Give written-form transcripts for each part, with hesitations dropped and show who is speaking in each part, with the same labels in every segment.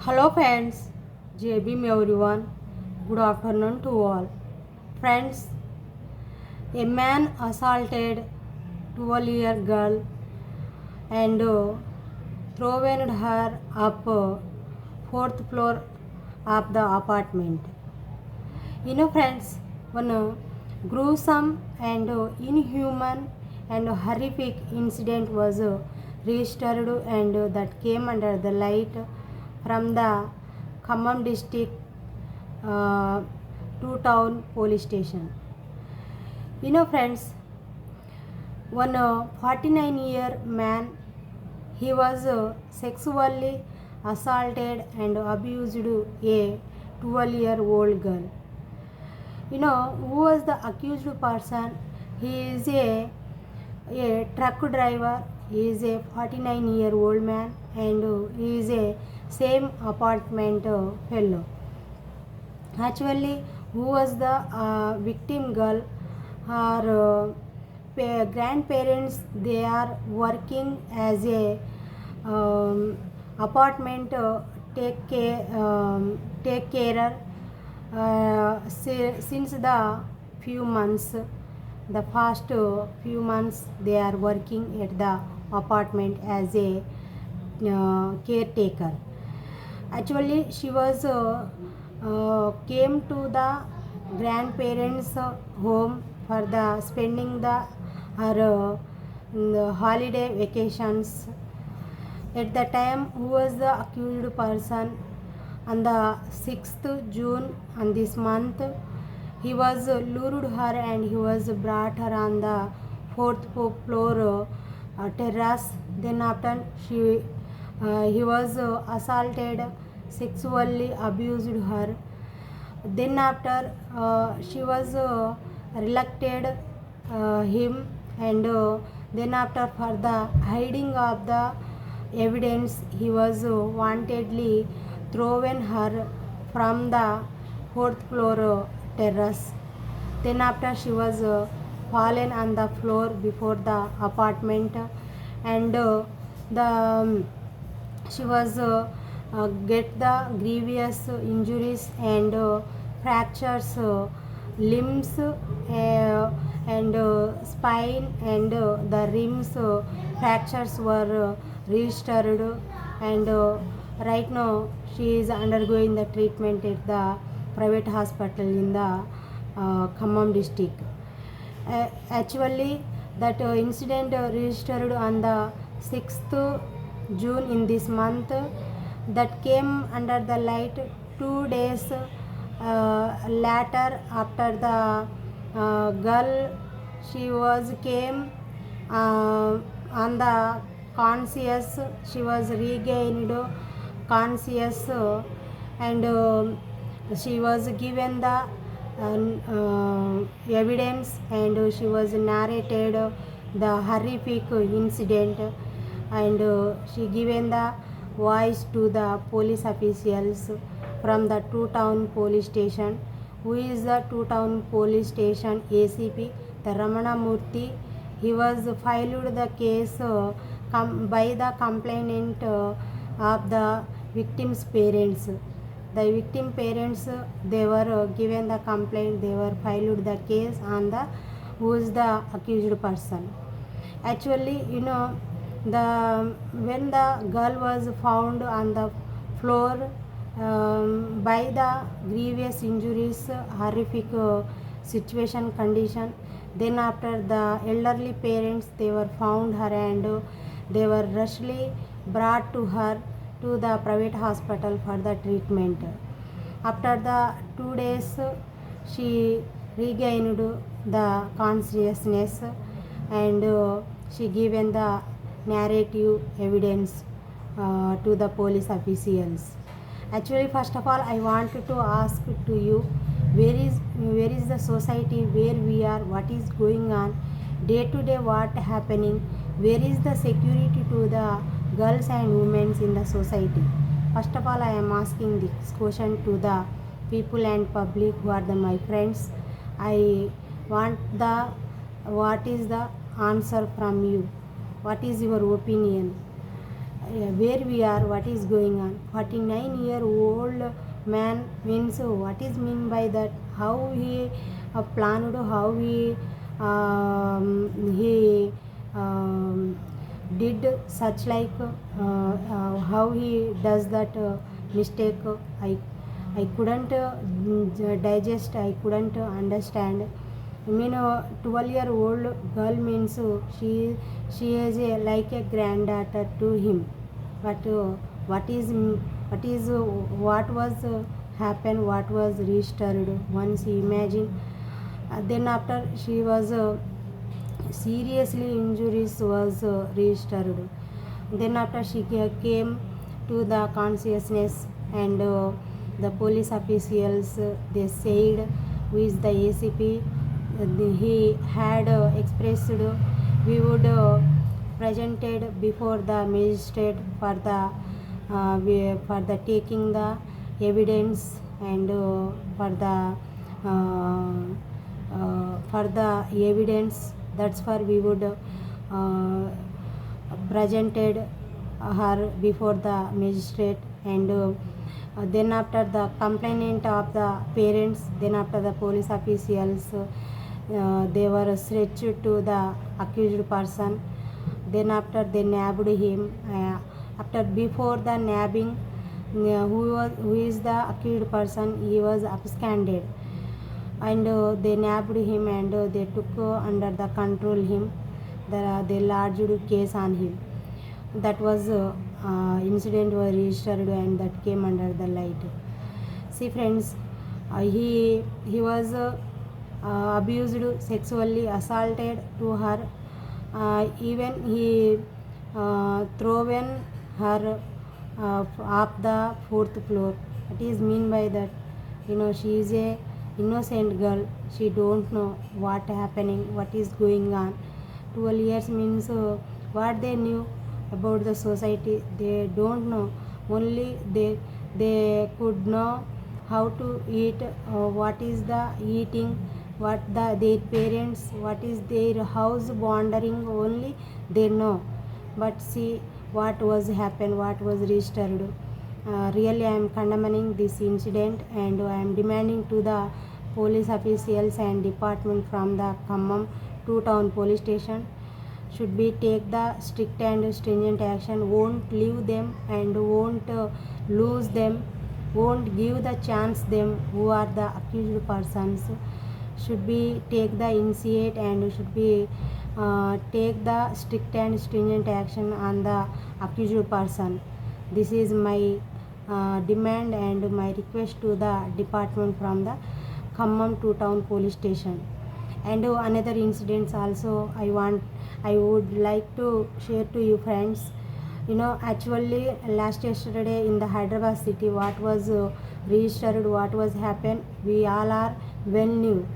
Speaker 1: Hello friends, JBM everyone. Good afternoon to all. Friends, a man assaulted 12-year girl and thrown her up fourth floor of the apartment. Friends, one gruesome and inhuman and horrific incident was registered and that came under the light from the Khammam district uh, to town police station. Friends, one 49-year man, he was sexually assaulted and abused a 12-year-old girl. Who was the accused person? He is a truck driver. He is a 49-year-old man and he is a same apartment fellow. Actually, who was the victim girl? Her grandparents, they are working as a apartment take carer since the few months, the past few months they are working at the apartment as a caretaker. Actually, she was came to the grandparents home for the spending her the holiday vacations. At the time, who was the accused person? On the 6th June on this month, he was lured her and he was brought her on the fourth floor terrace. Then after he was assaulted, sexually abused her. Then after she was relucted him and then after for the hiding of the evidence, he was wantedly thrown her from the fourth floor terrace. Then after she was fallen on the floor before the apartment and the she was get the grievous injuries and fractures limbs and spine and the rims fractures were registered and right now she is undergoing the treatment at the private hospital in the Khammam district. Actually, that incident registered on the 6th June in this month, that came under the light 2 days later after the girl she was came on the conscious, she was regained conscious and she was given the evidence and she was narrated the horrific incident and she given the voice to the police officials from the two town police station. Who is the two town police station ACP? The Ramana Murthy. He was filed the case by the complainant of the victim's parents. The victim parents, they were given the complaint, they were filed the case on the who is the accused person. Actually, the when the girl was found on the floor by the grievous injuries, horrific situation condition, then after the elderly parents, they were found her and they were rushly brought to her to the private hospital for the treatment. After the 2 days, she regained the consciousness and she given the narrative evidence to the police officials. Actually, first of all, I wanted to ask to you, where is the society where we are? What is going on? Day to day, what happening? Where is the security to the girls and women in the society? First of all, I am asking this question to the people and public who are my friends. I want what is the answer from you? What is your opinion? where we are, what is going on. 49-year-old man means what is mean by that, how he planned, how he did such like how he does that mistake. I couldn't digest, I couldn't understand. I mean, a 12-year-old girl means she is like a granddaughter to him. But what was happened? What was restored? Once he imagine. Then after she was seriously injuries was restored. Then after she came to the consciousness, and the police officials they said who is the ACP, he had expressed we would presented before the magistrate for the taking the evidence, and for the evidence, that's why we would presented her before the magistrate. And then after the complainant of the parents, then after the police officials they were stretched to the accused person. Then after they nabbed him. After before the nabbing, who is the accused person, he was absconded, and they nabbed him, and they took under the control him. They lodged case on him. That was incident was registered, and that came under the light. See friends, he was abused, sexually assaulted to her. Even he thrown her off the fourth floor. What is mean by that? She is a innocent girl. She don't know what happening, what is going on. 12 years means what they knew about the society, they don't know. Only they could know how to eat, what is the eating, what their parents, what is their house wandering, only they know. But see what was happened, what was registered. Really I am condemning this incident, and I am demanding to the police officials and department from the Khammam 2 town police station should be take the strict and stringent action, won't leave them, and won't lose them, won't give the chance them who are the accused persons. Should be take the initiate, and should be take the strict and stringent action on the accused person. This is my demand and my request to the department from the Khammam 2 town police station. And another incidents also I would like to share to you friends. Actually last yesterday in the Hyderabad city, what was registered, what was happened, we all are well knew.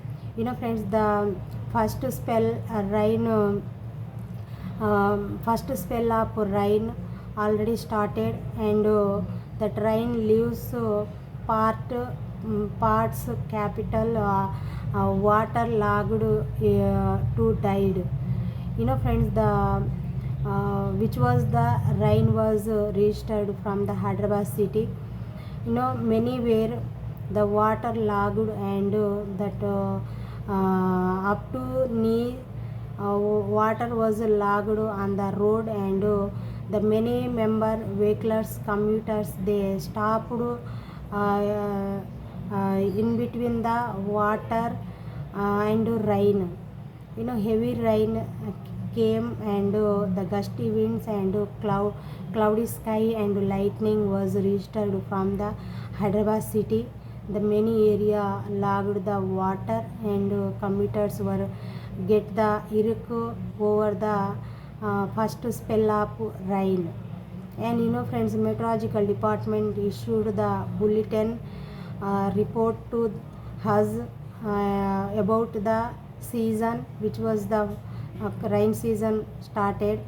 Speaker 1: Friends, the first spell first spell of rain already started, and that rain leaves parts capital water logged to died. Friends, the which was the rain was registered from the Hyderabad city. Many were the water logged, and that up to knee water was logged on the road, and the many member vehicles, commuters, they stopped in between the water and rain. Heavy rain came, and the gusty winds and cloudy sky and lightning was registered from the Hyderabad city. The many area logged the water, and commuters were get the irk over the first spell of rain. And friends, meteorological department issued the bulletin report to us about the season, which was the rain season started.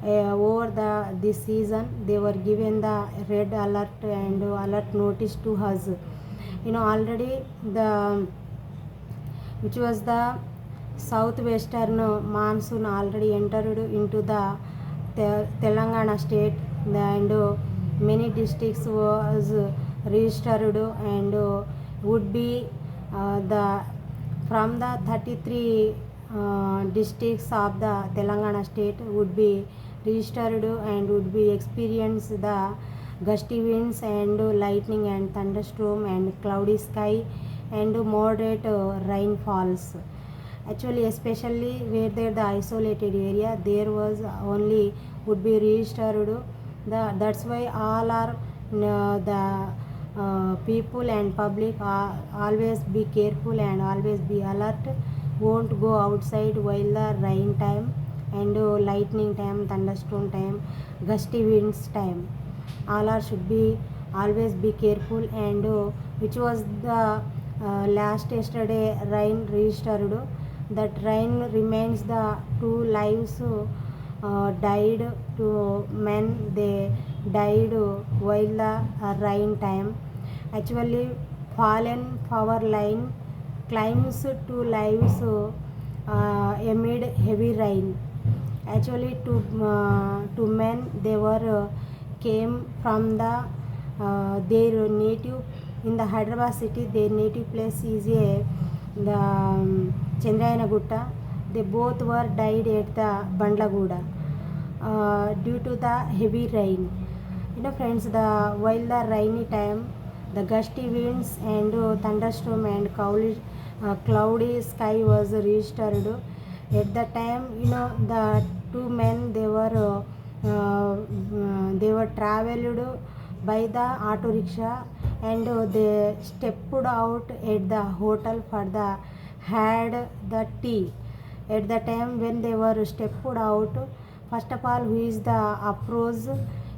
Speaker 1: Over this season they were given the red alert and alert notice to us. Already the which was the southwestern monsoon already entered into the Telangana state. and many districts was registered, and would be the from the 33 districts of the Telangana state would be registered and would be experience the gusty winds and lightning and thunderstorm and cloudy sky and moderate rainfalls. Actually, especially where there the isolated area, there was only would be registered. That's why all are the people and public are always be careful and always be alert. Won't go outside while the rain time and lightning time, thunderstorm time, gusty winds time. All are should be always be careful, and which was the last yesterday rain registered. That rain remains the two lives died to men, they died while the rain time. Actually, fallen power line climbs to lives amid heavy rain. Actually, to men they were came from the their native in the Hyderabad city. Their native place is a the Chandrayana Gutta. They both were died at the Bandlaguda due to the heavy rain. Friends, the while the rainy time, the gusty winds and thunderstorm and cloudy sky was registered. At the time, the two men they were traveled by the auto rickshaw, and they stepped out at the hotel for the had the tea. At the time when they were stepped out, first of all, who is the approach,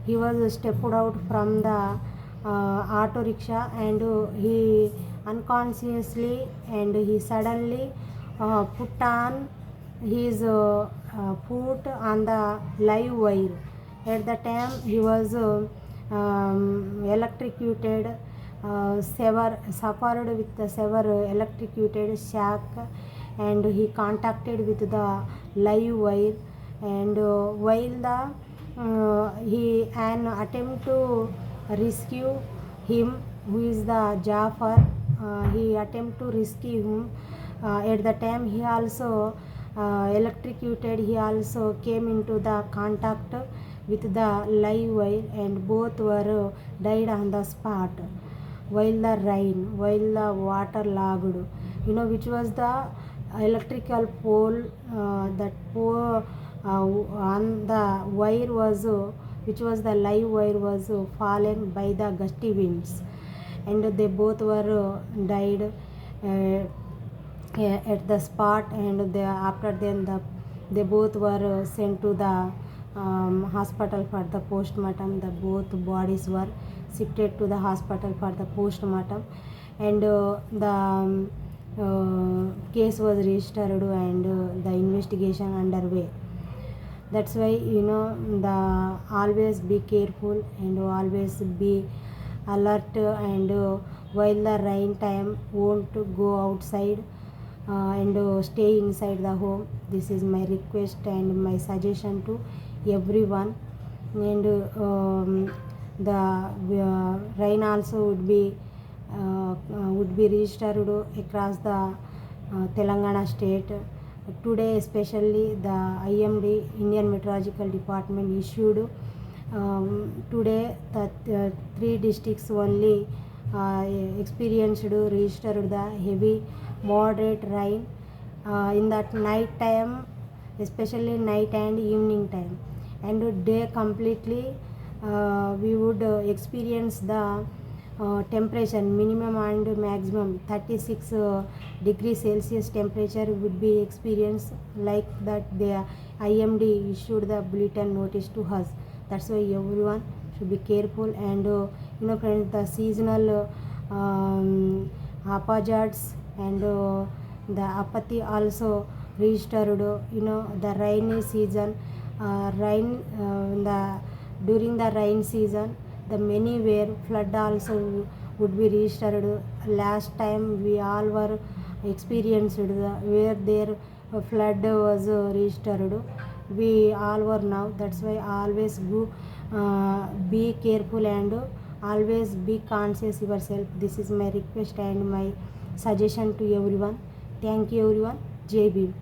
Speaker 1: he was stepped out from the auto rickshaw, and he unconsciously and he suddenly put on his foot on the live wire. At the time he was electrocuted, suffered with the severe electrocuted shock, and he contacted with the live wire, and while he an attempt to rescue him, who is the Jafar, he attempt to rescue him. At the time he also electrocuted, he also came into the contact with the live wire, and both were died on the spot while the rain, while the water logged, which was the electrical pole, that pole on the wire was which was the live wire was fallen by the gusty winds, and they both were died at the spot, and after then they both were sent to the hospital for the postmortem. The both bodies were shifted to the hospital for the postmortem, and the case was registered, and the investigation underway. That's why the always be careful and always be alert, and while the rain time won't go outside, and stay inside the home. This is my request and my suggestion to everyone. And the rain also would be registered across the Telangana state. Today especially the IMD, Indian Meteorological Department, issued today the three districts only experienced registered the heavy moderate rain in that night time, especially night and evening time, and day completely we would experience the temperature minimum and maximum 36 degrees Celsius temperature would be experienced, like that the IMD issued the bulletin notice to us. That's why everyone should be careful, and friends, the seasonal hazards and the apathy also registered. The rainy season, during the rain season, the many where flood also would be registered. Last time we all were experienced where there flood was registered. We all were now. That's why always be careful and always be conscious yourself. This is my request and my suggestion to everyone. Thank you everyone. Jai Bhim.